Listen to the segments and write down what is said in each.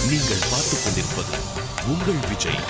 நீங்கள் பார்த்துக் கொண்டிருப்பது உங்கள் விஜய்.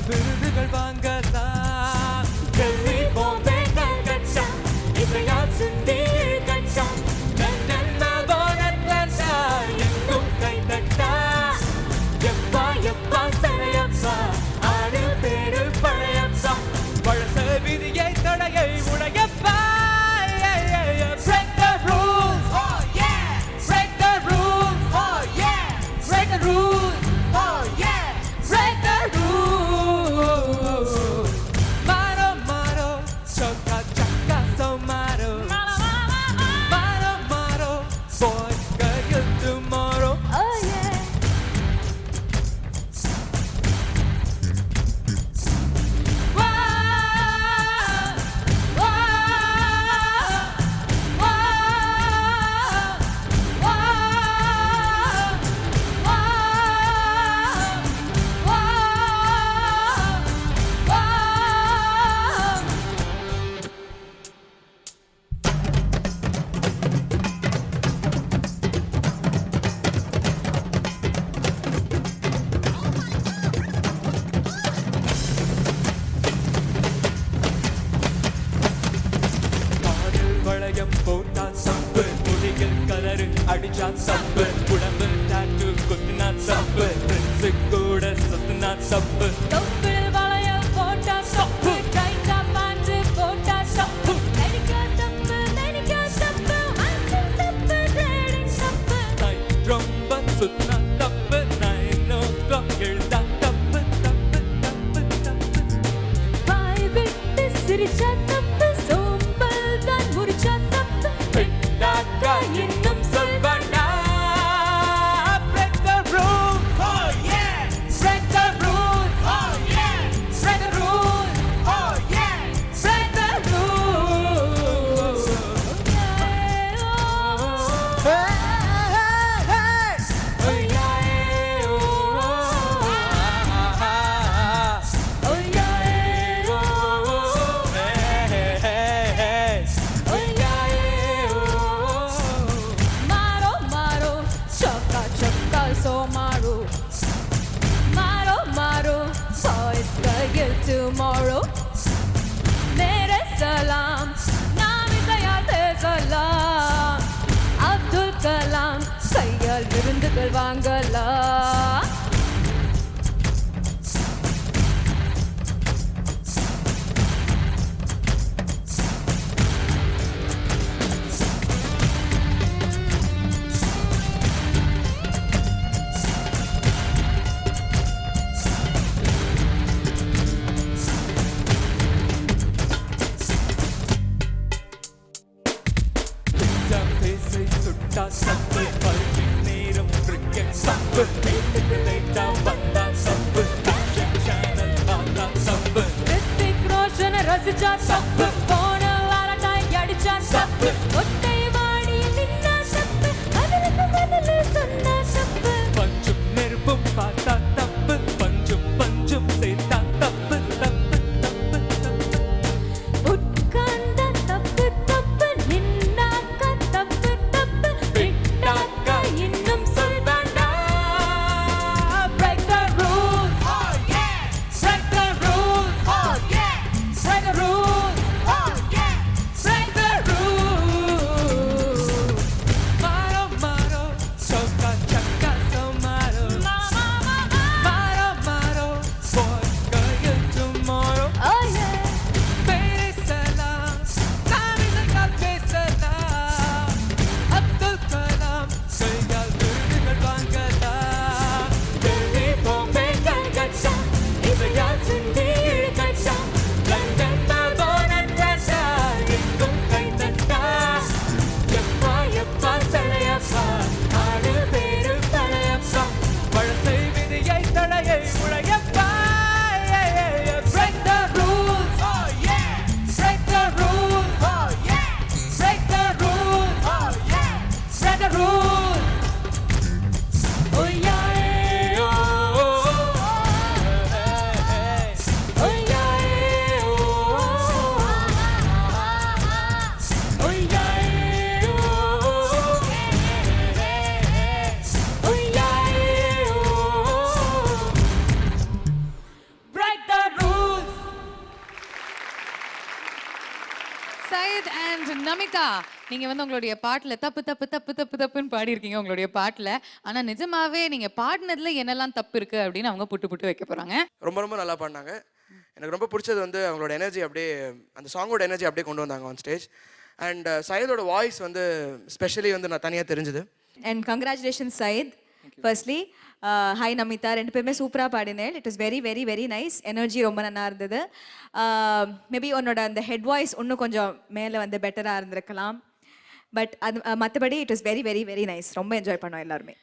விருதுகள் வாங்கலாம் டெல்லி பாம்பே கல்கத்தா இசையால் சிந்தி கட்டா லண்டன் மெல்போர்ன் அட்லாண்டா எங்கும் கைதட்டா எப்பா எப்பா சரையப்பா ஆடு பேரு பழையப்பா பழச விதியை தடையை Udayappa. Break the rules, oh yeah. Break the rules, oh yeah. Break the rules, oh yeah. Break the rules. Maro maro, chaka chaka so maro. Maro maro, boys girl tomorrow. Oh yeah. போட்டா சப்பு முடிகள் colour அடிச்சா சப்பு உடம்பு tattoo குத்துனா சப்பு friends கூட சுத்துனா சப்பு தொப்பில் வளையல் போட்டா சப்பு டைட்டா பேண்ட் போட்டா சப்பு நடிக்கா சப்பு அஞ்சு சப்பு ட்ரேடிங் சப்பு ரொம்ப சுத்துனா தப்பு 9 o'clock எழுதா தப்பு தப்பு தப்பு தப்பு வாய் விட்டு சிரிச்சா தப்பு சோம்பல் தான் முறிச்சா இன்னும் சொல்வண்டா. Break the rules, oh yeah. Break the rules, oh yeah. Break the rules, oh yeah. Break the rules. Hey, hey, hey. Oh yeah, oh yeah, oh hey, hey, hey. Oh yeah. So maro boys girl tomorrow mere salam naam tayar the salam Abdul Kalam கையால் விருந்துகள் வாங்கலாம். சப்பு பல்வி நேரம் cricket சப்பு வீட்டுக்கு லைட்டா வந்தா சப்பு channel பார்த்தா சப்பு ரித்திக் ரோஷன் ரசிச்சா சப்பு போன வாரட்டாய் அடிச்சா சப்பு ஒட்டை வாடி நின்னா சப்பு பதிலுக்கு சொன்னா சப்பு பஞ்சும் நெருப்பும் பார்த்தா தப்பு பஞ்சும் பஞ்சும் சேர்த்தா தப்பு தப்பு தப்பு தப்பு உட்கார்ந்த தப்பு தப்பு நின்னாக்க தப்பு தப்பு விட்டாக்க இன்னும் சொல்வாண்டா. Break the rules, oh yeah. Break the rules, oh yeah. Break the rules, oh Namitha, நீங்க வந்து உங்களுடைய பாட்டுல தப்பு தப்பு தப்பு தப்பு தப்புன்னு பாடியிருக்கீங்க உங்களுடைய பாட்டுல. ஆனா நிஜமாவே நீங்க பாடினதுல என்னெல்லாம் தப்பு இருக்கு அப்படின்னு அவங்க புட்டு புட்டு வைக்க போறாங்க. ரொம்ப ரொம்ப நல்லா பாடினாங்க. எனக்கு ரொம்ப பிடிச்சது வந்து அவங்களோட எனர்ஜி அப்படியே அந்த சாங்கோட எனர்ஜி அப்படியே கொண்டு வந்தாங்க ஆன் ஸ்டேஜ். அண்ட் சையதோட வாய்ஸ் வந்து ஸ்பெஷலி வந்து நான் தனியாக தெரிஞ்சுது. And congratulation Syed. Firstly hi Namitha, ரெண்டு பேருமே சூப்பராக பாடினேன். It is very very very nice. Energy ரொம்ப நல்லா இருந்தது. மேபி உன்னோட அந்த ஹெட் வாய்ஸ் இன்னும் கொஞ்சம் மேலே வந்து பெட்டராக இருந்திருக்கலாம். பட் அது மற்றபடி it is very very very nice. ரொம்ப என்ஜாய் பண்ணோம் எல்லாருமே.